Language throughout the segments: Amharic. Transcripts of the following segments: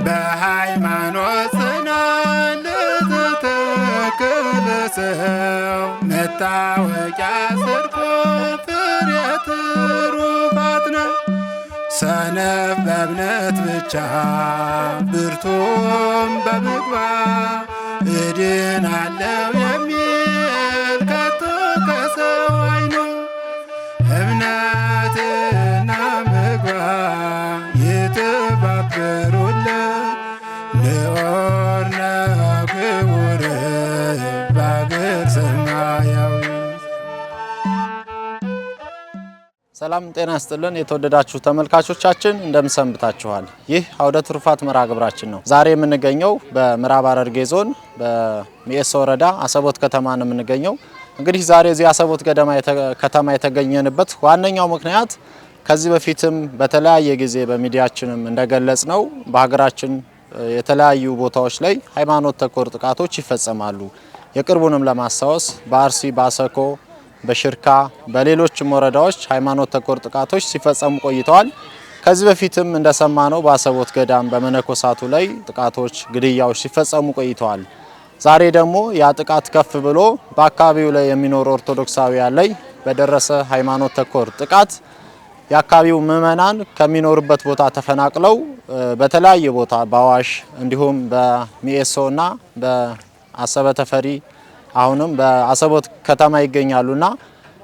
በሃይማኖት ጽናት ለተተከለ ሰው መታወቂያ ጽድቁ ፍሬ ትሩፋት ነው። ሰነፍ በእምነት ብቻ ብርቱም በምግባር እድናለው የሚል ከቶ ከሰው አይኖር። እምነትና ምግባር የተባበሩለት ልዑል ነው ክቡር በአገር ሰማያዊ። ሰላም ጤና ይስጥልን የተወደዳችሁ ተመልካቾቻችን እንደምን ሰንብታችኋል? ይህ አውደ ትሩፋት መርሃ ግብራችን ነው። ዛሬ የምንገኘው በምዕራብ ሐረርጌ ዞን በሚኤሶ ወረዳ አሰቦት ከተማ ነው የምንገኘው። እንግዲህ ዛሬ እዚህ አሰቦት ከተማ የተገኘንበት ዋነኛው ምክንያት ከዚህ በፊትም በተለያየ ጊዜ በሚዲያችንም እንደገለጽ ነው በሀገራችን የተለያዩ ቦታዎች ላይ ሃይማኖት ተኮር ጥቃቶች ይፈጸማሉ። የቅርቡንም ለማስታወስ በአርሲ፣ በአሰኮ፣ በሽርካ በሌሎችም ወረዳዎች ሃይማኖት ተኮር ጥቃቶች ሲፈጸሙ ቆይተዋል። ከዚህ በፊትም እንደሰማነው በአሰቦት ገዳም በመነኮሳቱ ላይ ጥቃቶች፣ ግድያዎች ሲፈጸሙ ቆይተዋል። ዛሬ ደግሞ ያ ጥቃት ከፍ ብሎ በአካባቢው ላይ የሚኖሩ ኦርቶዶክሳውያን ላይ በደረሰ ሃይማኖት ተኮር ጥቃት የአካባቢው ምዕመናን ከሚኖርበት ቦታ ተፈናቅለው በተለያየ ቦታ በአዋሽ እንዲሁም በሚኤሶና በአሰበ ተፈሪ አሁንም በአሰቦት ከተማ ይገኛሉና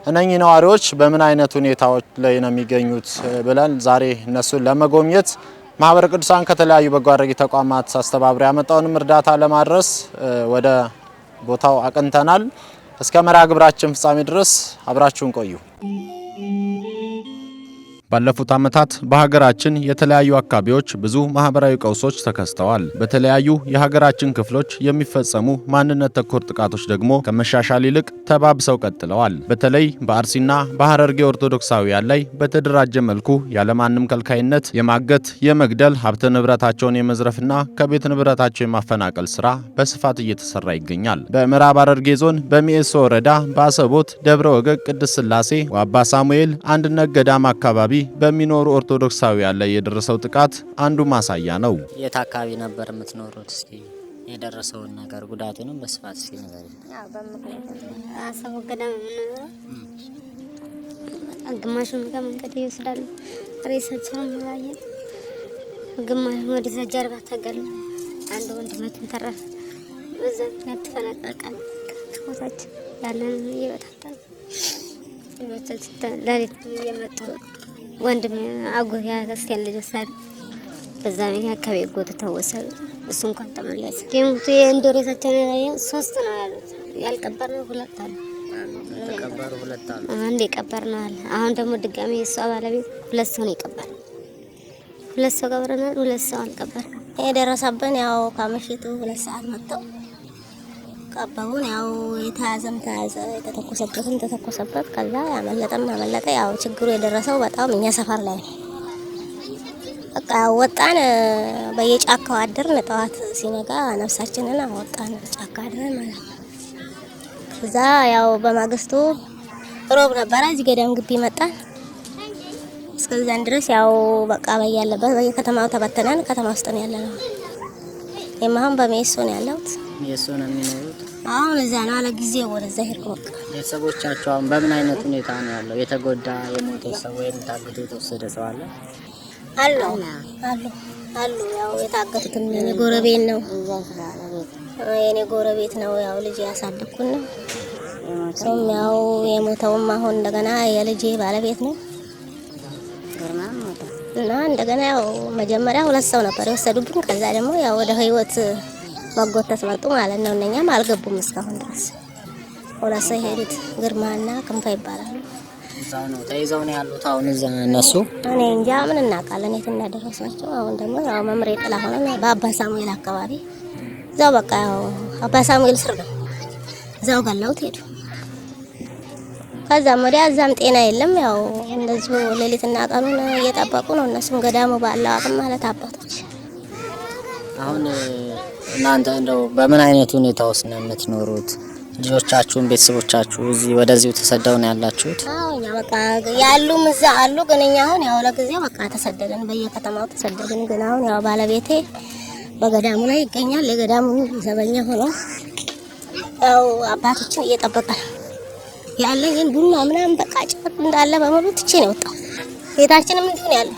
እነኚህ ነዋሪዎች በምን አይነት ሁኔታዎች ላይ ነው የሚገኙት ብለን ዛሬ እነሱን ለመጎብኘት ማህበረ ቅዱሳን ከተለያዩ በጎ አድራጊ ተቋማት አስተባብሮ ያመጣውንም እርዳታ ለማድረስ ወደ ቦታው አቅንተናል። እስከ መርሃ ግብራችን ፍጻሜ ድረስ አብራችሁን ቆዩ። ባለፉት ዓመታት በሀገራችን የተለያዩ አካባቢዎች ብዙ ማህበራዊ ቀውሶች ተከስተዋል። በተለያዩ የሀገራችን ክፍሎች የሚፈጸሙ ማንነት ተኮር ጥቃቶች ደግሞ ከመሻሻል ይልቅ ተባብሰው ቀጥለዋል። በተለይ በአርሲና በሐረርጌ ኦርቶዶክሳውያን ላይ በተደራጀ መልኩ ያለማንም ከልካይነት የማገት፣ የመግደል፣ ሀብት ንብረታቸውን የመዝረፍና ከቤት ንብረታቸው የማፈናቀል ስራ በስፋት እየተሰራ ይገኛል። በምዕራብ ሐረርጌ ዞን በሚኤሶ ወረዳ በአሰቦት ደብረ ወገግ ቅድስት ሥላሴ ወአባ ሳሙኤል አንድነት ገዳም አካባቢ በሚኖሩ ኦርቶዶክሳውያን ላይ የደረሰው ጥቃት አንዱ ማሳያ ነው። የት አካባቢ ነበር የምትኖሩት? እስኪ የደረሰውን ነገር ጉዳቱንም በስፋት እስኪ ንገሩኝ። ያው በመክለፍ አሰቦት ገዳም ነው። ግማሹን ከመንገድ ይወስዳሉ፣ ሬሳቸውን ያያል። ግማሹ ወደ ጀርባ ተገለ። አንድ ወንድማችን ተረፈ። በዛ ምክንያት ተፈናቀልን ከቦታችን ያለን እየበታተን ለሌት እየመጡ ወንድም አጎት ያከስቴን ልጅ ወሰዱ። በዛ ምክንያት ከቤት ጎትተው ወሰዱ። እሱ እንኳን ተመለሰ። የሞቱ የእንዶሬሳቸው ነው 3 ነው ያሉት። ያልቀበርነው 2 አለ። ተቀበሩ 2 አለ። አንድ የቀበርነው አለ። አሁን ደግሞ ድጋሚ እሷ ባለቤት 2 ሰው ነው የቀበረው። 2 ሰው ቀብረናል፣ 2 ሰው አልቀበርንም። የደረሰብን ያው ከመሽቱ 2 ሰዓት መጥተው ቀበቡን። ያው የተያዘም ተያዘ፣ የተተኮሰበትም ተተኮሰበት። ከዛ ያመለጠም አመለጠ። ያው ችግሩ የደረሰው በጣም እኛ ሰፈር ላይ ነው። በቃ ወጣን፣ በየጫካው አድርን። ጠዋት ሲነጋ ነፍሳችንን አወጣን፣ ጫካ አድረን ማለት ነው። እዛ ያው በማግስቱ ሮብ ነበረ፣ እዚህ ገዳም ግቢ መጣን። እስከዛን ድረስ ያው በቃ በያለበት በየከተማው ተበተናን። ከተማ ውስጥ ነው ያለነው። የማህም በሚኤሶ ነው ያለሁት። ሚኤሶ ነው የሚኖሩት? አሁን እዛ ነው አለ ጊዜ ወደዛ ሄድኩ። በቃ ቤተሰቦቻቸው አሁን በምን አይነት ሁኔታ ነው ያለው? የተጎዳ የሞተ ሰው ወይም ታግቶ የተወሰደ ሰው አለ? አሉ ያው የታገቱትም የኔ ጎረቤት ነው፣ የኔ ጎረቤት ነው። ያው ልጅ ያሳደኩን ነው። ሰውም ያው የሞተውም አሁን እንደገና የልጄ ባለቤት ነው እና እንደገና ያው መጀመሪያ 2 ሰው ነበር የወሰዱብን። ከዛ ደግሞ ያው ወደ ህይወት መጎተት መጡ ማለት ነው። እነኛም አልገቡም እስካሁን ድረስ 2 ሰው ሄዱት። ግርማና ክንፋ ይባላሉ። እዛው ነው ተይዘው ነው ያሉት አሁን እዛ እነሱ። እኔ እንጃ ምን እናውቃለን የት እንዳደረሷቸው። አሁን ደግሞ ያው መምሬ ጥላ ሆነ በአባ ሳሙኤል አካባቢ እዛው በቃ ያው አባ ሳሙኤል ስር ነው እዛው ገለውት ሄዱ። ከዛም ወዲያ እዛም ጤና የለም። ያው እንደዚሁ ሌሊትና ቀኑን እየጠበቁ ነው እነሱም ገዳሙ ባለው አቅም ማለት አባቶች። አሁን እናንተ እንደው በምን አይነት ሁኔታ ውስጥ ነው የምትኖሩት? ልጆቻችሁን ቤተሰቦቻችሁ እዚህ ወደዚሁ ተሰደው ነው ያላችሁት? አዎ እኛ በቃ ያሉም እዛ አሉ፣ ግን እኛ አሁን ያው ለጊዜው በቃ ተሰደድን፣ በየከተማው ተሰደድን። ግን አሁን ያው ባለቤቴ በገዳሙ ላይ ይገኛል። የገዳሙ ዘበኛ ሆኖ ያው አባቶችን እየጠበቀ ያለኝን ቡና ምናምን በቃ ጭት እንዳለ በሙሉ ትቼ ነው ወጣው። ቤታችንም እንትን ያለ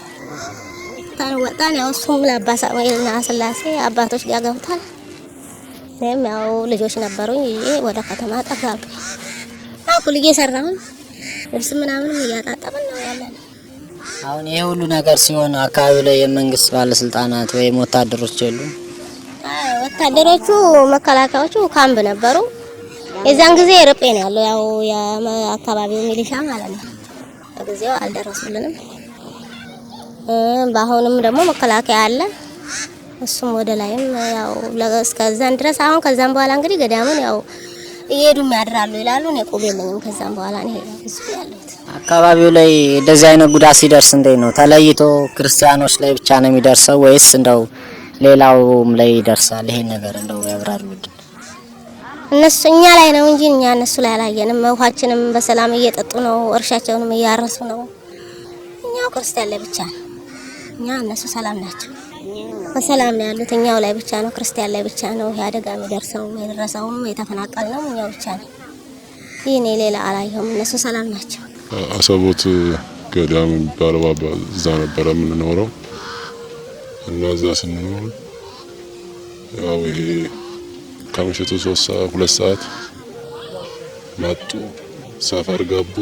ወጣን። ያው እሱም ለአባ ሳሙኤልና ስላሴ አባቶች ጋር ገብቷል። እኔም ያው ልጆች ነበሩኝ ወደ ከተማ ጠጋሉ። አኩል እየሰራሁን ልብስ ምናምንም እያጣጣምን ነው ያለን። አሁን ይሄ ሁሉ ነገር ሲሆን አካባቢው ላይ የመንግስት ባለስልጣናት ወይም ወታደሮች የሉም? ወታደሮቹ መከላከያዎቹ ካምፕ ነበሩ። የዛን ጊዜ ርቄ ነው ያለው ያው የአካባቢው ሚሊሻ ማለት ነው። በጊዜው አልደረሱልንም። በአሁንም ደግሞ መከላከያ አለ። እሱም ወደ ላይም ያው እስከዛን ድረስ አሁን ከዛም በኋላ እንግዲህ ገዳሙን ያው እየሄዱም ያድራሉ ይላሉ። እኔ ቆብ የለኝም። ከዛም በኋላ ነው እሱ ያለሁት። አካባቢው ላይ እንደዚህ አይነት ጉዳት ሲደርስ እንዴት ነው ተለይቶ ክርስቲያኖች ላይ ብቻ ነው የሚደርሰው ወይስ እንደው ሌላውም ላይ ይደርሳል? ይሄን ነገር እንደው ያብራሩልኝ። እነሱ እኛ ላይ ነው እንጂ እኛ እነሱ ላይ አላየንም። ውሃችንም በሰላም እየጠጡ ነው፣ እርሻቸውንም እያረሱ ነው። እኛው ክርስቲያን ላይ ብቻ ነው። እኛ እነሱ ሰላም ናቸው፣ በሰላም ነው ያሉት። እኛው ላይ ብቻ ነው፣ ክርስቲያን ላይ ብቻ ነው አደጋ የሚደርሰው፣ የደረሰውም የተፈናቀልነው እኛው ብቻ ነው። ይሄኔ ሌላ አላየሁም። እነሱ ሰላም ናቸው። አሰቦት ገዳም የሚባለው እዛ ነበረ የምንኖረው እና እዛ ስንኖር ያው ይሄ ከምሽቱ 2 ሰዓት መጡ፣ ሰፈር ገቡ።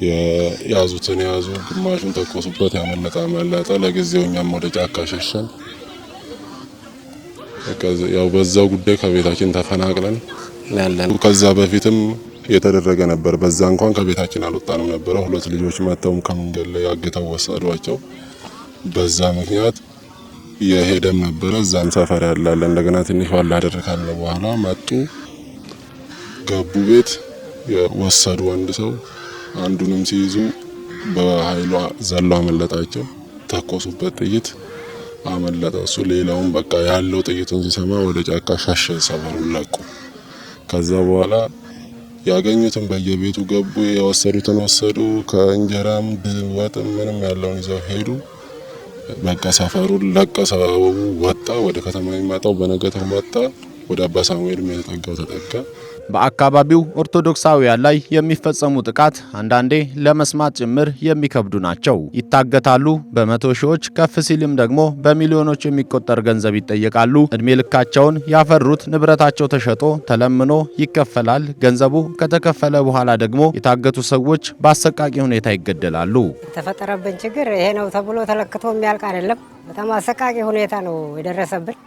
የያዙትን ያዙ፣ ግማሹን ተኮሱበት፣ ያመለጠ አመለጠ። ለጊዜው እኛም ወደ ጫካ ሸሸን። ያው በዛው ጉዳይ ከቤታችን ተፈናቅለን ያለን። ከዛ በፊትም የተደረገ ነበር። በዛ እንኳን ከቤታችን አልወጣንም ነበር። 2 ልጆች መተውም ከመንገድ ላይ አግተው ወሰዷቸው። በዛ ምክንያት የሄደም ነበረ። እዛም ሰፈር ያላለ እንደገና ትንሽ ዋላ አደረካለ። በኋላ መጡ፣ ገቡ ቤት፣ ወሰዱ አንድ ሰው። አንዱንም ሲይዙ በኃይሉ ዘሎ አመለጣቸው። ተኮሱበት፣ ጥይት አመለጠ እሱ። ሌላውም በቃ ያለው ጥይቱን ሲሰማ ወደ ጫካ ሸሸ፣ ሰፈሩን ለቁ። ከዛ በኋላ ያገኙትን በየቤቱ ገቡ፣ የወሰዱትን ወሰዱ። ከእንጀራም ወጥም ምንም ያለውን ይዘው ሄዱ። በቃ ሰፈሩን ለቀሰ፣ ወጣ። ወደ ከተማ የሚመጣው በነገተው መጣ። ወደ አባ ሳሙኤል የተጠጋው ተጠጋ። በአካባቢው ኦርቶዶክሳውያን ላይ የሚፈጸሙ ጥቃት አንዳንዴ ለመስማት ጭምር የሚከብዱ ናቸው። ይታገታሉ፣ በመቶ ሺዎች ከፍ ሲልም ደግሞ በሚሊዮኖች የሚቆጠር ገንዘብ ይጠየቃሉ። እድሜ ልካቸውን ያፈሩት ንብረታቸው ተሸጦ ተለምኖ ይከፈላል። ገንዘቡ ከተከፈለ በኋላ ደግሞ የታገቱ ሰዎች በአሰቃቂ ሁኔታ ይገደላሉ። የተፈጠረብን ችግር ይሄ ነው ተብሎ ተለክቶ የሚያልቅ አይደለም። በጣም አሰቃቂ ሁኔታ ነው የደረሰብን።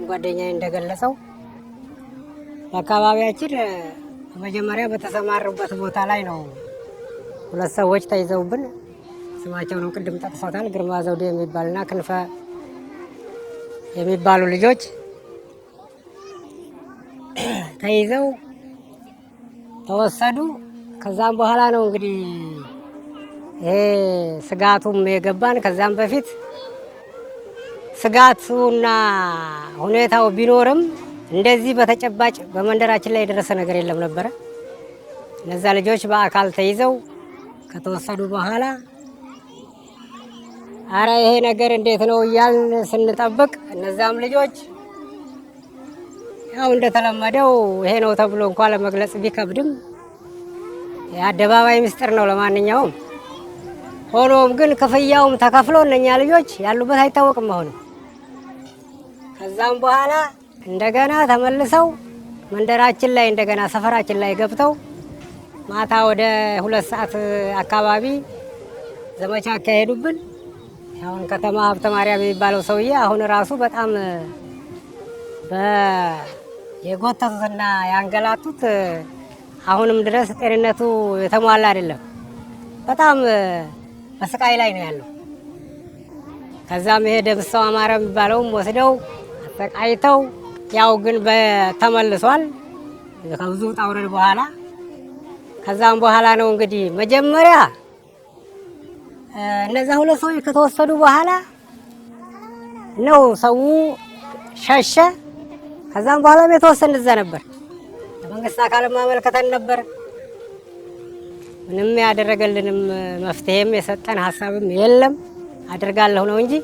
ጓደኛዬ እንደገለጸው በአካባቢያችን መጀመሪያ በተሰማሩበት ቦታ ላይ ነው 2 ሰዎች ተይዘውብን። ስማቸውን ቅድም ጠቅሶታል። ግርማ ዘውዴ የሚባልና ክንፈ የሚባሉ ልጆች ተይዘው ተወሰዱ። ከዛም በኋላ ነው እንግዲህ ይሄ ስጋቱም የገባን። ከዛም በፊት ስጋቱና ሁኔታው ቢኖርም እንደዚህ በተጨባጭ በመንደራችን ላይ የደረሰ ነገር የለም ነበረ። እነዛ ልጆች በአካል ተይዘው ከተወሰዱ በኋላ አረ ይሄ ነገር እንዴት ነው እያልን ስንጠብቅ እነዛም ልጆች ያው እንደተለመደው ይሄ ነው ተብሎ እንኳን ለመግለጽ ቢከብድም የአደባባይ ምስጢር ነው ለማንኛውም። ሆኖም ግን ክፍያውም ተከፍሎ እነኛ ልጆች ያሉበት አይታወቅም አሁን። ከዛም በኋላ እንደገና ተመልሰው መንደራችን ላይ እንደገና ሰፈራችን ላይ ገብተው ማታ ወደ 2 ሰዓት አካባቢ ዘመቻ አካሄዱብን። አሁን ከተማ ሀብተ ማርያም የሚባለው ሰውዬ አሁን ራሱ በጣም የጎተቱትና ያንገላቱት አሁንም ድረስ ጤንነቱ የተሟላ አይደለም። በጣም በስቃይ ላይ ነው ያለው። ከዛም ይሄ ደምሰው አማረ የሚባለውም ወስደው አሰቃይተው ያው ግን ተመልሷል ከብዙ ውጣ ውረድ በኋላ። ከዛም በኋላ ነው እንግዲህ መጀመሪያ እነዛ 2 ሰዎች ከተወሰዱ በኋላ ነው ሰው ሸሸ። ከዛም በኋላ የተወሰነ እዛ ነበር። መንግስት አካል ማመልከተን ነበር። ምንም ያደረገልንም መፍትሄም የሰጠን ሀሳብም የለም። አደርጋለሁ ነው እንጂ።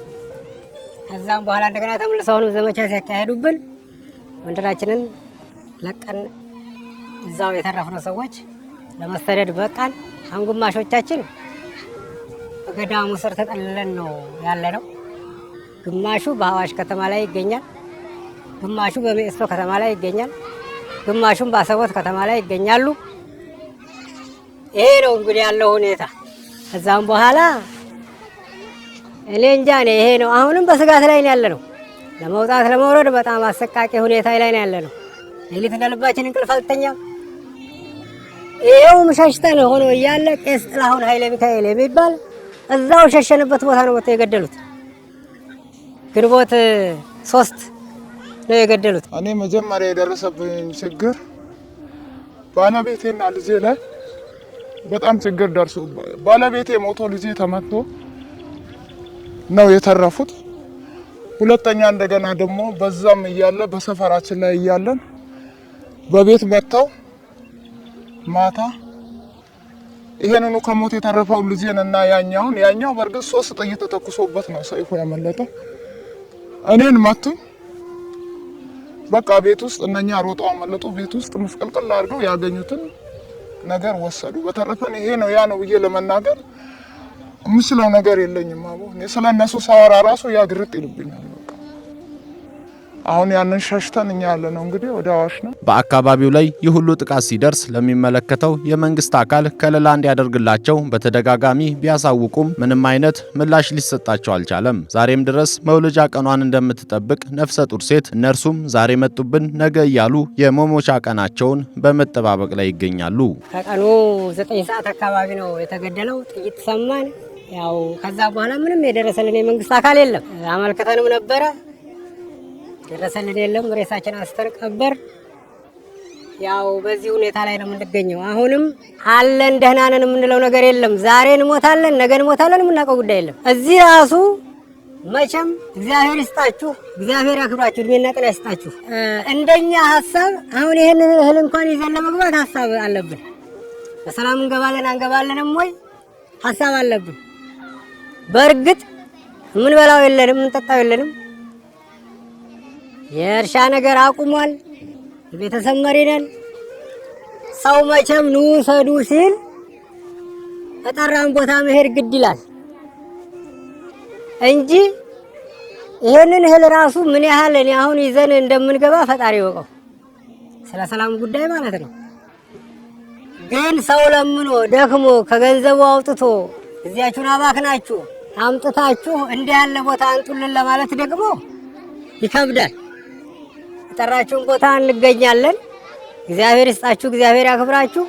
ከዛም በኋላ እንደገና ተመልሰው ዘመቻ ሲያካሄዱብን መንደራችንን ለቀን እዛው የተረፍነው ሰዎች ለመሰደድ በቃን። አሁን ግማሾቻችን በገዳሙ ስር ተጠልለን ነው ያለነው። ግማሹ በአዋሽ ከተማ ላይ ይገኛል፣ ግማሹ በሚኤሶ ከተማ ላይ ይገኛል፣ ግማሹም በአሰቦት ከተማ ላይ ይገኛሉ። ይሄ ነው እንግዲህ ያለው ሁኔታ። ከዛም በኋላ እኔ እንጃ ነው ይሄ ነው። አሁንም በስጋት ላይ ነው ያለነው። ለመውጣት ለመውረድ በጣም አሰቃቂ ሁኔታ ላይ ነው ያለነው። ሌሊት እንደልባችን እንቅልፍ አልተኛም። ይሄው ሸሽተን ሆኖ እያለ ቄስ ጥላሁን ኃይለ ሚካኤል የሚባል እዛው ሸሸንበት ቦታ ነው ወጥተው የገደሉት። ግንቦት 3 ነው የገደሉት። እኔ መጀመሪያ የደረሰብኝ ችግር ባለቤቴና ልጄ ላይ በጣም ችግር ደርሶ ባለቤቴ ሞቶ ልጄ ተመቶ ነው የተረፉት። ሁለተኛ እንደገና ደግሞ በዛም እያለ በሰፈራችን ላይ እያለን በቤት መጥተው ማታ ይሄንኑ ከሞት የተረፈው ልጄንና ያኛው በርግጥ 3 ጥይት ተተኩሶበት ነው ሰይፉ ያመለጠው። እኔን መቱኝ። በቃ ቤት ውስጥ እነኛ ሮጠው አመለጡ። ቤት ውስጥ መስቀልቀል አድርገው ያገኙትን ነገር ወሰዱ። በተረፈን ይሄ ነው ያ ነው ብዬ ለመናገር የምችለው ነገር የለኝም። እኔ ስለነሱ ሳወራ ራሱ ያግርጥ ይልብኛል። አሁን ያንን ሸሽተን እኛ ያለነው እንግዲህ ወደ አዋሽ ነው። በአካባቢው ላይ ይህ ሁሉ ጥቃት ሲደርስ ለሚመለከተው የመንግስት አካል ከለላ እንዲያደርግላቸው በተደጋጋሚ ቢያሳውቁም ምንም አይነት ምላሽ ሊሰጣቸው አልቻለም። ዛሬም ድረስ መውለጃ ቀኗን እንደምትጠብቅ ነፍሰ ጡር ሴት እነርሱም ዛሬ መጡብን ነገ እያሉ የመሞቻ ቀናቸውን በመጠባበቅ ላይ ይገኛሉ። ከቀኑ 9 ሰዓት አካባቢ ነው የተገደለው። ጥይት ሰማን። ያው ከዛ በኋላ ምንም የደረሰልን የመንግስት አካል የለም። አመልክተንም ነበረ፣ ደረሰልን የለም። ሬሳችን አስተቀበር። ያው በዚህ ሁኔታ ላይ ነው የምንገኘው። አሁንም አለን ደህና ነን የምንለው ነገር የለም። ዛሬ እንሞታለን ነገ እንሞታለን የምናውቀው ጉዳይ የለም። እዚህ ራሱ መቼም እግዚአብሔር ይስጣችሁ፣ እግዚአብሔር ያክብራችሁ፣ እድሜና ጤና ይስጣችሁ። እንደኛ ሀሳብ አሁን ይሄን እህል እንኳን ይዘን ለመግባት ሀሳብ አለብን። በሰላም እንገባለን አንገባለንም ወይ ሀሳብ አለብን። በእርግጥ የምንበላው የለንም፣ የምንጠጣው የለንም። የእርሻ ነገር አቁሟል። ቤተሰብ መሪ ነን። ሰው መቼም ኑ ሰዱ ሲል ተጠራን ቦታ መሄድ ግድ ይላል እንጂ ይሄንን እህል ራሱ ምን ያህል እኔ አሁን ይዘን እንደምንገባ ፈጣሪ ይወቀው። ስለ ሰላም ጉዳይ ማለት ነው። ግን ሰው ለምኖ ደክሞ ከገንዘቡ አውጥቶ እዚያችሁን አባክናችሁ አምጥታችሁ እንዲህ ያለ ቦታ አንጡልን ለማለት ደግሞ ይከብዳል። የጠራችሁን ቦታ እንገኛለን። እግዚአብሔር ይስጣችሁ፣ እግዚአብሔር ያክብራችሁ።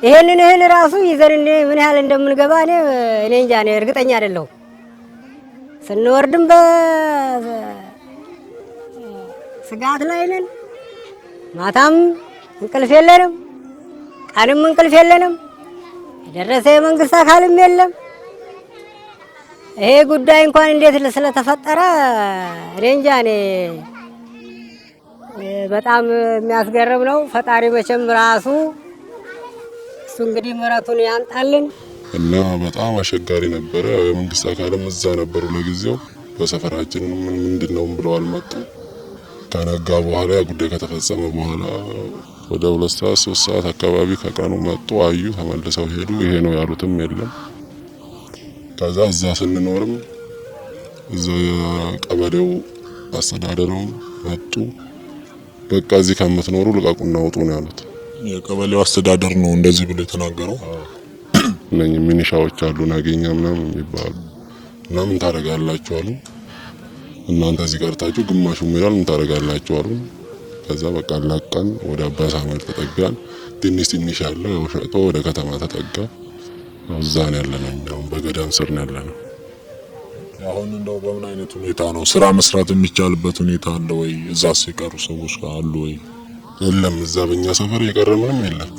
ይሄንን እህል ራሱ ይዘን ምን ያህል እንደምንገባ እኔ እንጃ፣ እኔ እርግጠኛ አይደለሁም። ስንወርድም በስጋት ላይ ነን። ማታም እንቅልፍ የለንም፣ ቀንም እንቅልፍ የለንም። የደረሰ የመንግስት አካልም የለም። ይሄ ጉዳይ እንኳን እንዴት ስለተፈጠረ እኔ እንጃ። እኔ በጣም የሚያስገርም ነው። ፈጣሪ መቼም ራሱ እሱ እንግዲህ ምሕረቱን ያንጣልን እና በጣም አስቸጋሪ ነበረ። የመንግስት አካልም እዛ ነበሩ ለጊዜው። በሰፈራችን ምንድነው ብለው አልመጡም። ከነጋ በኋላ ጉዳይ ከተፈጸመ በኋላ ወደ 2 ሰዓት 3 ሰዓት አካባቢ ከቀኑ መጡ፣ አዩ፣ ተመልሰው ሄዱ። ይሄ ነው ያሉትም የለም። ከዛ እዛ ስንኖርም እዛ ቀበሌው አስተዳደሩም መጡ። በቃ እዚህ ከምትኖሩ ልቀቁና ውጡ ነው ያሉት። የቀበሌው አስተዳደር ነው እንደዚህ ብሎ የተናገረው። እነኚህ ሚኒሻዎች አሉ ናገኛ ምናምን የሚባሉ እና ምን ታደርጋላችሁ አሉ። እናንተ እዚህ ቀርታችሁ ግማሹ ሜዳል ምን ታደርጋላችሁ አሉ። ከዛ በቃ ለቀን ወደ አባ ሳሙኤል ተጠጋን። ትንሽ ያለው ያው ሸጦ ወደ ከተማ ተጠጋ። እዛ ነው ያለነው። አሁን በገዳም ስር ነው ያለነው። አሁን እንደው በምን አይነት ሁኔታ ነው ስራ መስራት የሚቻልበት ሁኔታ አለ ወይ? እዛስ የቀሩ ሰዎች አሉ ወይ? የለም። እዛ በእኛ ሰፈር የቀረ ምንም የለም።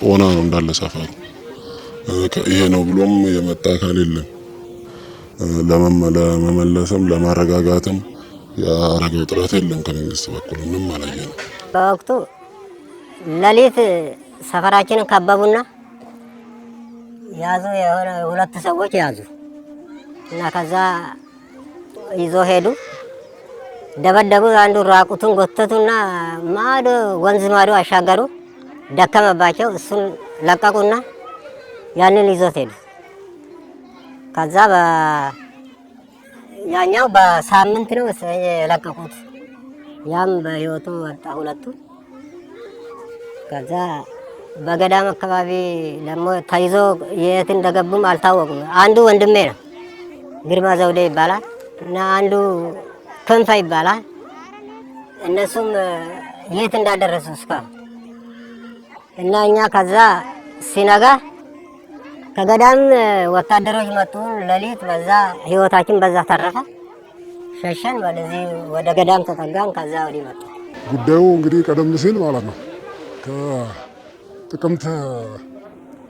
ኦና ነው እንዳለ ሰፈሩ። ይሄ ነው ብሎም የመጣ አካል የለም። ለመመለስም ለማረጋጋትም ያረገው ጥረት የለም ከመንግስት በኩል ምንም አላየንም። በወቅቱ ሌሊት ሰፈራችንን ከበቡና ያዙ። የሆነ ሁለት ሰዎች ያዙ እና ከዛ ይዞ ሄዱ። ደበደቡ። አንዱ ራቁቱን ጎተቱና ማዶ ወንዝ ማዶ አሻገሩ። ደከመባቸው። እሱን ለቀቁና ያንን ይዞት ሄዱ። ከዛ ያኛው በሳምንት ነው የለቀቁት። ያም በህይወቱ ወጣ ሁለቱ። ከዛ በገዳም አካባቢ ደግሞ ተይዞ የት እንደገቡም አልታወቁም። አንዱ ወንድሜ ነው ግርማ ዘውዴ ይባላል እና አንዱ ክንፈ ይባላል። እነሱም የት እንዳደረሱ እስካሁን እና እኛ ከዛ ሲነጋ ከገዳም ወታደሮች መጡ። ሌሊት በዛ ህይወታችን በዛ ተረፈ። ሸሸን ወደዚህ ወደ ገዳም ተጠጋን። ከዛ ወዲህ መጡ። ጉዳዩ እንግዲህ ቀደም ሲል ማለት ነው ከጥቅምት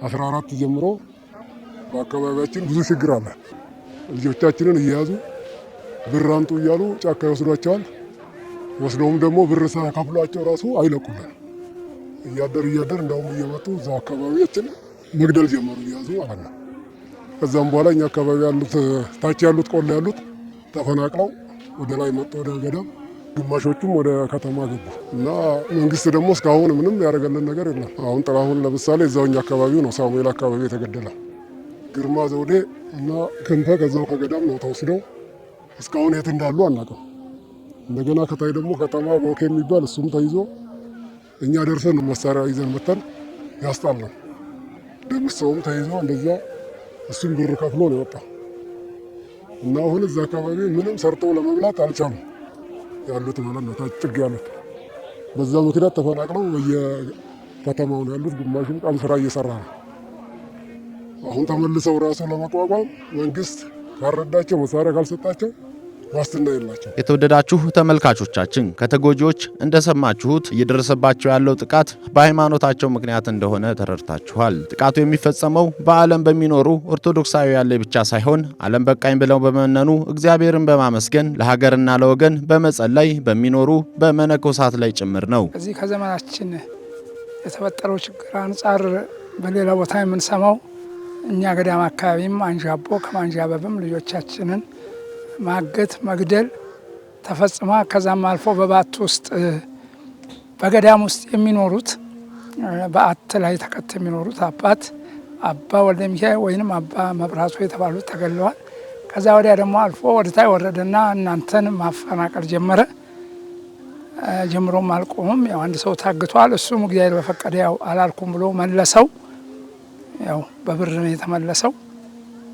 14 ጀምሮ በአካባቢያችን ብዙ ችግር አለ። ልጆቻችንን እየያዙ ብር አምጡ እያሉ ጫካ ይወስዷቸዋል። ወስደውም ደግሞ ብር ሳይከፍሏቸው ራሱ አይለቁልን። እያደር እንደውም እየመጡ እዛ አካባቢያችን መግደል ጀመሩ እያዙ ማለት ነው። ከዛም በኋላ እኛ አካባቢ ያሉት ታች ያሉት ቆላ ያሉት ተፈናቅለው ወደ ላይ መጡ ወደ ገዳም፣ ግማሾቹም ወደ ከተማ ገቡ እና መንግስት ደግሞ እስካሁን ምንም ያደረገልን ነገር የለም። አሁን ጥላሁን ለምሳሌ እዛውኛ አካባቢው ነው ሳሙኤል አካባቢ የተገደለ። ግርማ ዘውዴ እና ክንፈ ከዛው ከገዳም ነው ተወስደው እስካሁን የት እንዳሉ አናውቅም። እንደገና ከታይ ደግሞ ከተማ ቦኬ የሚባል እሱም ተይዞ እኛ ደርሰን መሳሪያ ይዘን መተን ያስጣለን። ደምሰውም ተይዞ እንደዛ እሱም ብር ከፍሎ ነው የወጣው እና አሁን እዛ አካባቢ ምንም ሰርተው ለመብላት አልቻሉም ያሉት ማለት ነው። ታች ጥግ ያሉት በዛ ምክንያት ተፈናቅለው በየከተማው ነው ያሉት። ግማሹም ቀን ስራ እየሰራ ነው። አሁን ተመልሰው ራሱ ለመቋቋም መንግስት ካልረዳቸው መሳሪያ ካልሰጣቸው ዋስትና የላቸው። የተወደዳችሁ ተመልካቾቻችን ከተጎጂዎች እንደሰማችሁት እየደረሰባቸው ያለው ጥቃት በሃይማኖታቸው ምክንያት እንደሆነ ተረድታችኋል። ጥቃቱ የሚፈጸመው በዓለም በሚኖሩ ኦርቶዶክሳውያን ላይ ብቻ ሳይሆን ዓለም በቃኝ ብለው በመነኑ እግዚአብሔርን በማመስገን ለሀገርና ለወገን በመጸለይ በሚኖሩ በመነኮሳት ላይ ጭምር ነው። እዚህ ከዘመናችን የተፈጠረው ችግር አንጻር በሌላ ቦታ የምንሰማው እኛ ገዳም አካባቢም አንዣቦ ከማንዣበብም ልጆቻችንን ማገት መግደል ተፈጽሟ። ከዛም አልፎ በባት ውስጥ በገዳም ውስጥ የሚኖሩት በአት ላይ ተከት የሚኖሩት አባት አባ ወልደ ሚካኤል ወይንም አባ መብራቱ የተባሉት ተገለዋል። ከዛ ወዲያ ደግሞ አልፎ ወደታይ ወረደና እናንተን ማፈናቀል ጀመረ። ጀምሮም አልቆምም። ያው አንድ ሰው ታግቷል። እሱም እግዚአብሔር በፈቀደ ያው አላልኩም ብሎ መለሰው። ያው በብር ነው የተመለሰው።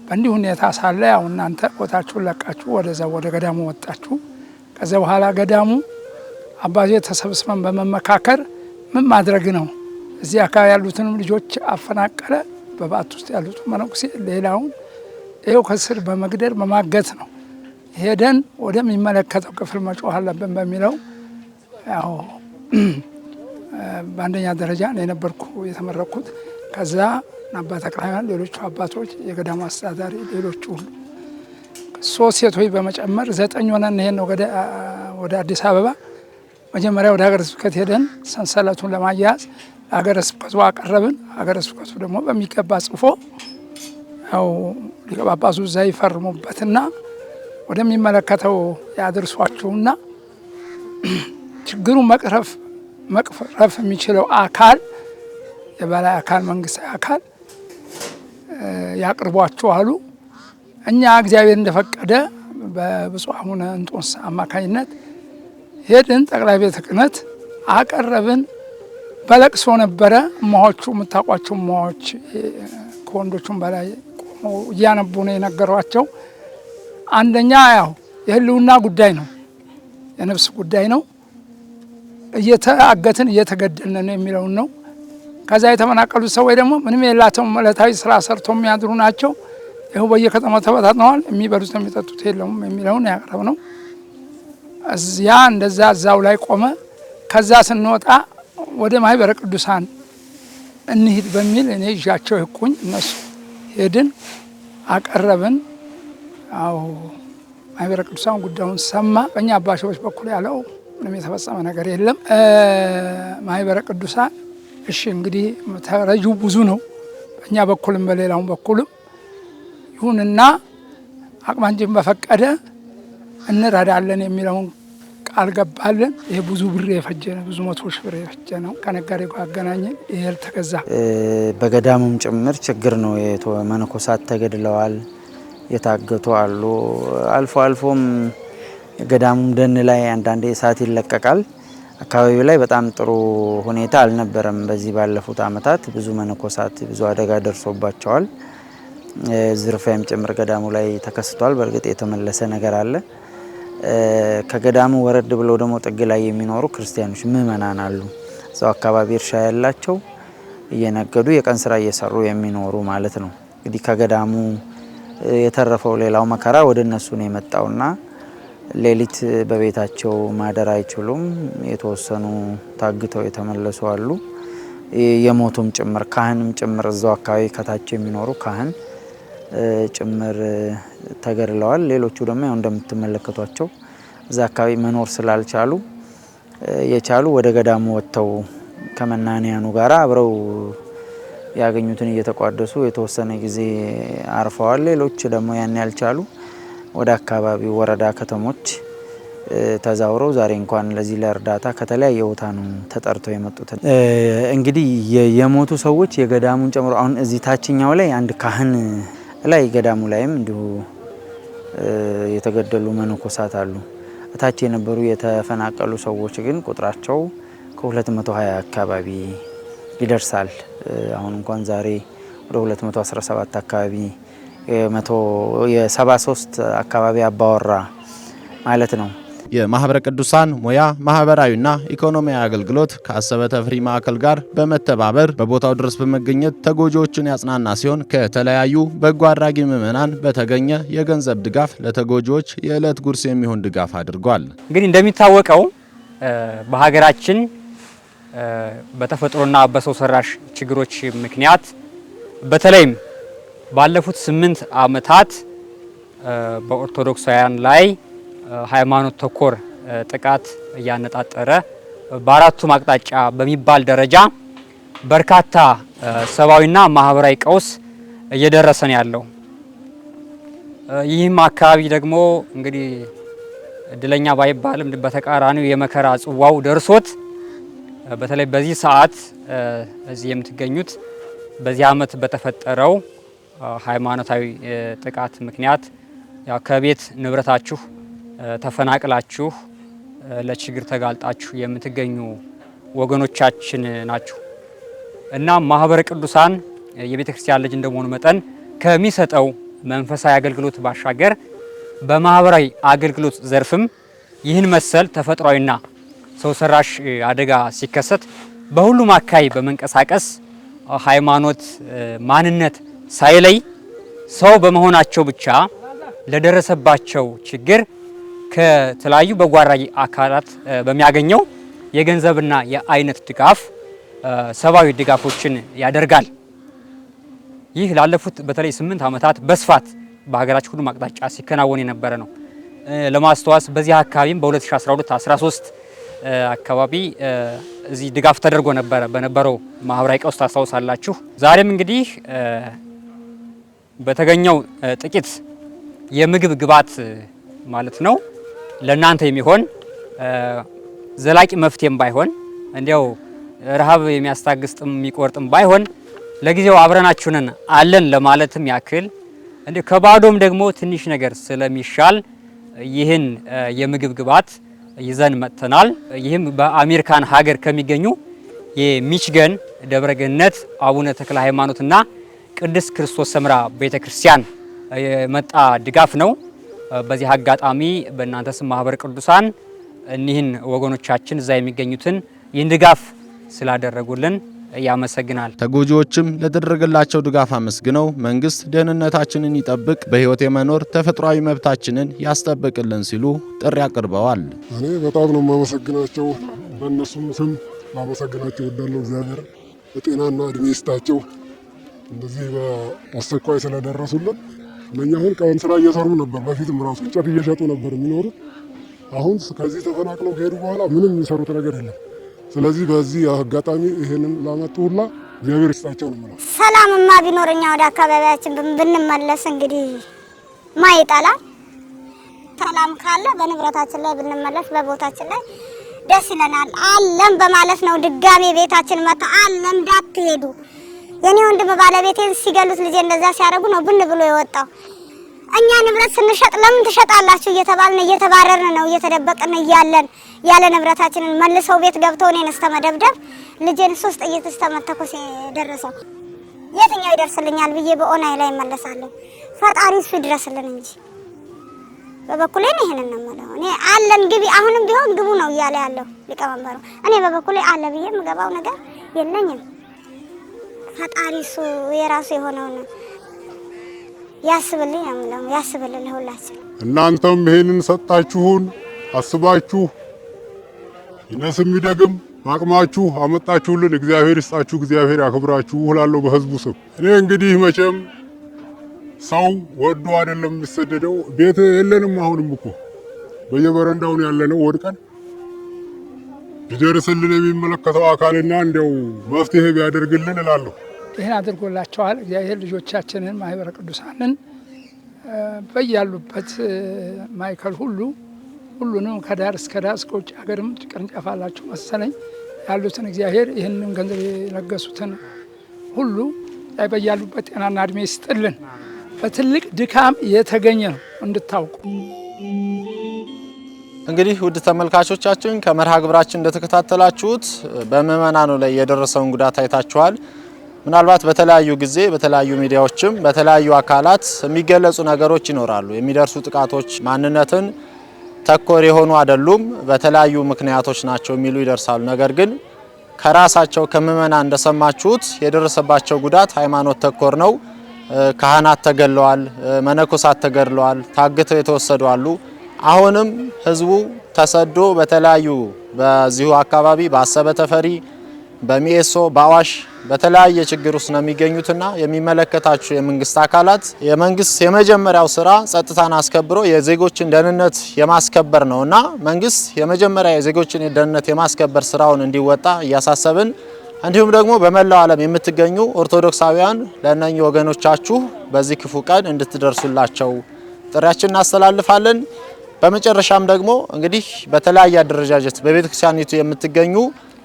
በእንዲህ ሁኔታ ሳለ ያው እናንተ ቦታችሁን ለቃችሁ ወደዛ ወደ ገዳሙ ወጣችሁ። ከዛ በኋላ ገዳሙ አባዜ ተሰብስበን በመመካከር ምን ማድረግ ነው፣ እዚህ አካባቢ ያሉትንም ልጆች አፈናቀለ፣ በባት ውስጥ ያሉት መነኩሴ ሌላውን ይኸው ከስር በመግደል በማገት ነው። ሄደን ወደሚመለከተው ክፍል መጮህ አለብን በሚለው ያው በአንደኛ ደረጃ ነው የነበርኩ የተመረኩት። ከዛ አባ ተክለ ሃይማኖት፣ ሌሎቹ አባቶች፣ የገዳሙ አስተዳዳሪ፣ ሌሎቹ ሁሉ 3 ሴቶች በመጨመር 9 ሆነን ይሄን ነው ወደ አዲስ አበባ መጀመሪያ ወደ ሀገረ ስብከት ሄደን ሰንሰለቱን ለማያያዝ ሀገረ ስብከቱ አቀረብን። ሀገረ ስብከቱ ደግሞ በሚገባ ጽፎ ያው ሊቀ ጳጳሱ እዛ ይፈርሙበትና ወደሚመለከተው ያድርሷቸውና ችግሩን መቅረፍ የሚችለው አካል የበላይ አካል መንግስታዊ አካል ያቅርቧቸው አሉ። እኛ እግዚአብሔር እንደፈቀደ በብፁዕ አቡነ እንጦንስ አማካኝነት ሄድን። ጠቅላይ ቤተ ክህነት አቀረብን። በለቅሶ ነበረ። እማዎቹ የምታውቋቸው እማዎች ከወንዶቹም በላይ ቆመው እያነቡ ነው የነገሯቸው። አንደኛ ያው የህልውና ጉዳይ ነው፣ የነፍስ ጉዳይ ነው። እየተአገትን እየተገደልን ነው የሚለውን ነው። ከዛ የተመናቀሉት ሰዎች ደግሞ ምንም የላቸውም፣ ዕለታዊ ስራ ሰርቶ የሚያድሩ ናቸው። ይኸው በየከተማው ተበታትነዋል፣ የሚበሉት የሚጠጡት የለውም የሚለውን ያቀረብ ነው። እዚያ እንደዛ እዛው ላይ ቆመ። ከዛ ስንወጣ ወደ ማህበረ ቅዱሳን እንሂድ በሚል እኔ ይዣቸው ህኩኝ፣ እነሱ ሄድን፣ አቀረብን። አዎ ማህበረ ቅዱሳን ጉዳዩን ሰማ። በእኛ አባቶች በኩል ያለው ምንም የተፈጸመ ነገር የለም። ማህበረ ቅዱሳን እሺ እንግዲህ ተረጂው ብዙ ነው፣ በእኛ በኩልም በሌላውም በኩልም ይሁንና አቅማችን በፈቀደ እንረዳለን የሚለውን ቃል ገባልን። ይሄ ብዙ ብር የፈጀ ነው፣ ብዙ መቶ ሺህ ብር የፈጀ ነው። ከነጋዴ ጋር አገናኘን፣ ይሄ ተገዛ። በገዳሙም ጭምር ችግር ነው። መነኮሳት ተገድለዋል፣ የታገቱ አሉ። አልፎ አልፎም ገዳሙም ደን ላይ አንዳንዴ እሳት ይለቀቃል። አካባቢው ላይ በጣም ጥሩ ሁኔታ አልነበረም። በዚህ ባለፉት አመታት ብዙ መነኮሳት ብዙ አደጋ ደርሶባቸዋል። ዝርፊያም ጭምር ገዳሙ ላይ ተከስቷል። በእርግጥ የተመለሰ ነገር አለ። ከገዳሙ ወረድ ብለው ደግሞ ጥግ ላይ የሚኖሩ ክርስቲያኖች ምእመናን አሉ። እዛው አካባቢ እርሻ ያላቸው እየነገዱ የቀን ስራ እየሰሩ የሚኖሩ ማለት ነው። እንግዲህ ከገዳሙ የተረፈው ሌላው መከራ ወደ እነሱ ነው የመጣውና ሌሊት በቤታቸው ማደር አይችሉም። የተወሰኑ ታግተው የተመለሱ አሉ። የሞቱም ጭምር ካህንም ጭምር እዛው አካባቢ ከታች የሚኖሩ ካህን ጭምር ተገድለዋል። ሌሎቹ ደግሞ ያው እንደምትመለከቷቸው እዛ አካባቢ መኖር ስላልቻሉ የቻሉ ወደ ገዳሙ ወጥተው ከመናንያኑ ጋር አብረው ያገኙትን እየተቋደሱ የተወሰነ ጊዜ አርፈዋል። ሌሎች ደግሞ ያን ያልቻሉ ወደ አካባቢው ወረዳ ከተሞች ተዛውረው ዛሬ እንኳን ለዚህ ለእርዳታ ከተለያየ ቦታ ነው ተጠርተው የመጡት። እንግዲህ የሞቱ ሰዎች የገዳሙን ጨምሮ አሁን እዚህ ታችኛው ላይ አንድ ካህን ላይ ገዳሙ ላይም እንዲሁ የተገደሉ መነኮሳት አሉ። እታች የነበሩ የተፈናቀሉ ሰዎች ግን ቁጥራቸው ከ220 አካባቢ ይደርሳል። አሁን እንኳን ዛሬ ወደ 217 አካባቢ የ73 አካባቢ አባወራ ማለት ነው። የማህበረ ቅዱሳን ሙያ ማህበራዊና ኢኮኖሚያዊ አገልግሎት ከአሰበ ተፍሪ ማዕከል ጋር በመተባበር በቦታው ድረስ በመገኘት ተጎጂዎችን ያጽናና ሲሆን ከተለያዩ በጎ አድራጊ ምዕመናን በተገኘ የገንዘብ ድጋፍ ለተጎጂዎች የዕለት ጉርስ የሚሆን ድጋፍ አድርጓል። እንግዲህ እንደሚታወቀው በሀገራችን በተፈጥሮና በሰው ሰራሽ ችግሮች ምክንያት በተለይም ባለፉት 8 ዓመታት በኦርቶዶክሳውያን ላይ ሃይማኖት ተኮር ጥቃት እያነጣጠረ በአራቱም አቅጣጫ በሚባል ደረጃ በርካታ ሰብአዊና ማህበራዊ ቀውስ እየደረሰ ነው ያለው። ይህም አካባቢ ደግሞ እንግዲህ እድለኛ ባይባልም በተቃራኒው የመከራ ጽዋው ደርሶት በተለይ በዚህ ሰዓት እዚህ የምትገኙት በዚህ ዓመት በተፈጠረው ሃይማኖታዊ ጥቃት ምክንያት ያው ከቤት ንብረታችሁ ተፈናቅላችሁ ለችግር ተጋልጣችሁ የምትገኙ ወገኖቻችን ናችሁ እና ማህበረ ቅዱሳን የቤተ ክርስቲያን ልጅ እንደመሆኑ መጠን ከሚሰጠው መንፈሳዊ አገልግሎት ባሻገር በማህበራዊ አገልግሎት ዘርፍም ይህን መሰል ተፈጥሯዊና ሰው ሰራሽ አደጋ ሲከሰት በሁሉም አካባቢ በመንቀሳቀስ ሃይማኖት ማንነት ሳይለይ ሰው በመሆናቸው ብቻ ለደረሰባቸው ችግር ከተለያዩ በጎ አድራጊ አካላት በሚያገኘው የገንዘብና የአይነት ድጋፍ ሰብአዊ ድጋፎችን ያደርጋል። ይህ ላለፉት በተለይ 8 ዓመታት በስፋት በሀገራችን ሁሉም አቅጣጫ ሲከናወን የነበረ ነው። ለማስተዋስ በዚህ አካባቢም በ2012-13 አካባቢ እዚህ ድጋፍ ተደርጎ ነበረ በነበረው ማህበራዊ ቀውስ ታስታውሳላችሁ። ዛሬም እንግዲህ በተገኘው ጥቂት የምግብ ግብዓት ማለት ነው ለናንተ የሚሆን ዘላቂ መፍትሄም ባይሆን እንዲያው ረሃብ የሚያስታግስጥም የሚቆርጥም ባይሆን ለጊዜው አብረናችሁንን አለን ለማለትም ያክል እንዲህ ከባዶም ደግሞ ትንሽ ነገር ስለሚሻል ይህን የምግብ ግብዓት ይዘን መጥተናል። ይህም በአሜሪካን ሀገር ከሚገኙ የሚችገን ደብረገነት አቡነ ተክለ ሃይማኖትና ቅድስት ክርስቶስ ሰምራ ቤተክርስቲያን የመጣ ድጋፍ ነው። በዚህ አጋጣሚ በእናንተ ስም ማህበረ ቅዱሳን እኒህን ወገኖቻችን እዛ የሚገኙትን ይህን ድጋፍ ስላደረጉልን ያመሰግናል። ተጎጂዎችም ለተደረገላቸው ድጋፍ አመስግነው መንግስት ደህንነታችንን ይጠብቅ፣ በህይወት የመኖር ተፈጥሯዊ መብታችንን ያስጠብቅልን ሲሉ ጥሪ አቅርበዋል። እኔ በጣም ነው የማመሰግናቸው። በእነሱም ስም ማመሰግናቸው እወዳለሁ። እግዚአብሔር በጤናና እድሜ ይስጣቸው። እንደዚህ በአስቸኳይ ስለደረሱልን እነኛ አሁን ቀን ስራ እየሰሩ ነበር። በፊትም ራሱ እንጨት እየሸጡ ነበር የሚኖሩት። አሁን ከዚህ ተፈናቅለው ከሄዱ በኋላ ምንም የሚሰሩት ነገር የለም። ስለዚህ በዚህ አጋጣሚ ይሄንን ላመጡ ሁላ እግዚአብሔር ይስጣቸው ነው ማለት። ሰላምማ ቢኖርኛ ወደ አካባቢያችን ብንመለስ እንግዲህ ማይጣላል። ሰላም ካለ በንብረታችን ላይ ብንመለስ በቦታችን ላይ ደስ ይለናል። አለም በማለት ነው ድጋሜ ቤታችን መጣ አለም እንዳትሄዱ። የኔ ወንድም ባለቤቴን ሲገሉት ልጄ እንደዛ ሲያደርጉ ነው ብን ብሎ የወጣው። እኛ ንብረት ስንሸጥ ለምን ትሸጣላችሁ እየተባልን እየተባረርን ነው እየተደበቅን እያለን ያለ ንብረታችንን መልሰው ቤት ገብተው እኔን እስተመደብደብ ልጄን 3 ጥይት እስተመተኮስ ደረሰው። የትኛው ይደርስልኛል ብዬ በኦናይ ላይ እመለሳለሁ። ፈጣሪ እሱ ይድረስልን እንጂ በበኩሌ ነው ይሄንን ነው ማለት ነው። እኔ አለን ግቢ አሁንም ቢሆን ግቡ ነው እያለ ያለው ሊቀመንበሩ። እኔ በበኩሌ አለ ብዬ የምገባው ነገር የለኝም። ፈጣሪ እሱ የራሱ የሆነውን ያስብልኝ ነው ያስብልን ሁላችን። እናንተም ይሄንን ሰጣችሁን አስባችሁ ይነስም ይደግም አቅማችሁ አመጣችሁልን እግዚአብሔር ይስጣችሁ፣ እግዚአብሔር ያክብራችሁ እላለሁ በህዝቡ ስም። እኔ እንግዲህ መቼም ሰው ወዶ አይደለም የሚሰደደው። ቤት የለንም። አሁንም እኮ በየበረንዳው ያለነው ወድቀን ቢደርስልን የሚመለከተው አካልና እንደው መፍትሄ ቢያደርግልን እላለሁ። ይሄን አድርጎላቸዋል እግዚአብሔር። ልጆቻችንን ማህበረ ቅዱሳንን በያሉበት ማይከል ሁሉንም ከዳር እስከ ዳር እስከ ውጭ ሀገርም ቅርንጫፍ አላቸው መሰለኝ ያሉትን እግዚአብሔር ይህንን ገንዘብ የለገሱትን ሁሉ በያሉበት ጤናና እድሜ ይስጥልን። በትልቅ ድካም የተገኘ ነው እንድታውቁ። እንግዲህ ውድ ተመልካቾቻችን ከመርሃ ግብራችን እንደተከታተላችሁት በምእመናኑ ላይ የደረሰውን ጉዳት አይታችኋል። ምናልባት በተለያዩ ጊዜ በተለያዩ ሚዲያዎችም በተለያዩ አካላት የሚገለጹ ነገሮች ይኖራሉ። የሚደርሱ ጥቃቶች ማንነትን ተኮር የሆኑ አይደሉም፣ በተለያዩ ምክንያቶች ናቸው የሚሉ ይደርሳሉ። ነገር ግን ከራሳቸው ከምእመናን እንደሰማችሁት የደረሰባቸው ጉዳት ሃይማኖት ተኮር ነው። ካህናት ተገለዋል፣ መነኮሳት ተገድለዋል፣ ታግተው የተወሰዱ አሉ። አሁንም ህዝቡ ተሰዶ በተለያዩ በዚሁ አካባቢ በአሰበ ተፈሪ፣ በሚኤሶ፣ በአዋሽ በተለያየ ችግር ውስጥ ነው የሚገኙትና የሚመለከታቸው የመንግስት አካላት የመንግስት የመጀመሪያው ስራ ጸጥታን አስከብሮ የዜጎችን ደህንነት የማስከበር ነውና መንግስት የመጀመሪያ የዜጎችን ደህንነት የማስከበር ስራውን እንዲወጣ እያሳሰብን እንዲሁም ደግሞ በመላው ዓለም የምትገኙ ኦርቶዶክሳውያን ለእነኚህ ወገኖቻችሁ በዚህ ክፉ ቀን እንድትደርሱላቸው ጥሪያችንን እናስተላልፋለን። በመጨረሻም ደግሞ እንግዲህ በተለያየ አደረጃጀት በቤተክርስቲያኒቱ የምትገኙ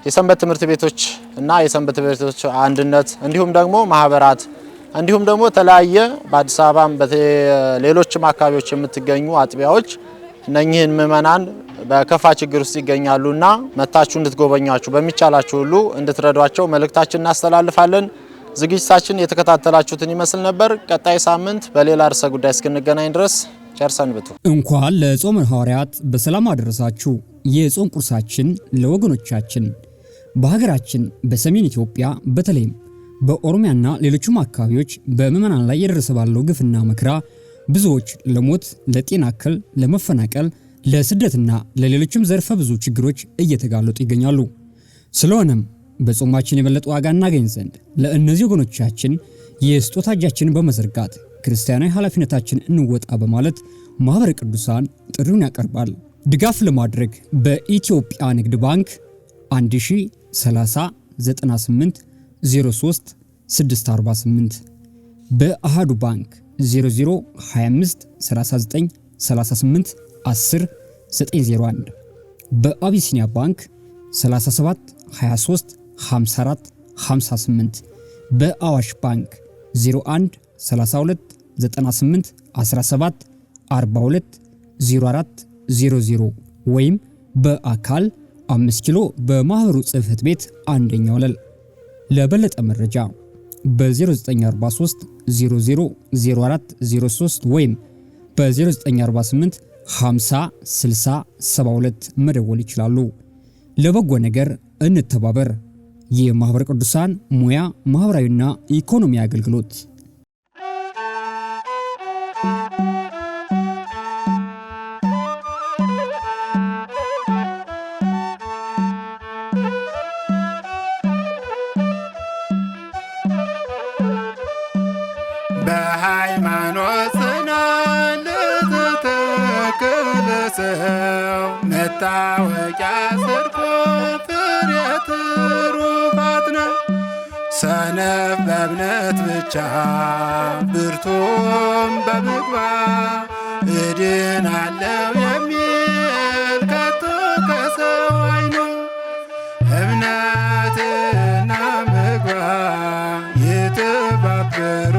የሰንበት ትምህርት ቤቶች እና የሰንበት ቤቶች አንድነት እንዲሁም ደግሞ ማህበራት እንዲሁም ደግሞ ተለያየ በአዲስ አበባም በሌሎችም አካባቢዎች የምትገኙ አጥቢያዎች እነኚህን ምእመናን በከፋ ችግር ውስጥ ይገኛሉና መታችሁ እንድትጎበኟቸው በሚቻላችሁ ሁሉ እንድትረዷቸው መልእክታችንን እናስተላልፋለን። ዝግጅታችን የተከታተላችሁትን ይመስል ነበር። ቀጣይ ሳምንት በሌላ ርዕሰ ጉዳይ እስክንገናኝ ድረስ ቸር ሰንብቱ። እንኳን ለጾመ ሐዋርያት በሰላም አደረሳችሁ። የጾም ቁርሳችን ለወገኖቻችን በሀገራችን በሰሜን ኢትዮጵያ በተለይም በኦሮሚያና ሌሎችም አካባቢዎች በምእመናን ላይ የደረሰ ባለው ግፍና መከራ ብዙዎች ለሞት፣ ለጤና እክል፣ ለመፈናቀል፣ ለስደትና ለሌሎችም ዘርፈ ብዙ ችግሮች እየተጋለጡ ይገኛሉ። ስለሆነም በጾማችን የበለጠ ዋጋ እናገኝ ዘንድ ለእነዚህ ወገኖቻችን የስጦታ እጃችንን በመዘርጋት ክርስቲያናዊ ኃላፊነታችን እንወጣ በማለት ማህበረ ቅዱሳን ጥሪውን ያቀርባል። ድጋፍ ለማድረግ በኢትዮጵያ ንግድ ባንክ 1030 98 03 648 በአሃዱ ባንክ 0025 39 38 10 901 በአቢሲኒያ ባንክ 37 23 54 58 በአዋሽ ባንክ 01 32 98 17 42 04 00 ወይም በአካል 5 ኪሎ በማህበሩ ጽሕፈት ቤት አንደኛ ወለል። ለበለጠ መረጃ በ0943 00 04 03 ወይም በ0948 50 60 72 መደወል ይችላሉ። ለበጎ ነገር እንተባበር። የማህበረ ቅዱሳን ሙያ ማህበራዊና ኢኮኖሚ አገልግሎት በሃይማኖት መታወቂያ ጽድቁ ፍሬ ትሩፋት ነው። ሰነፍ በእምነት ብቻ ብርቱም በምግባር እድናለው የሚል ከቶ ከሰው አይኖር። እምነትና ምግባር የተባበሩ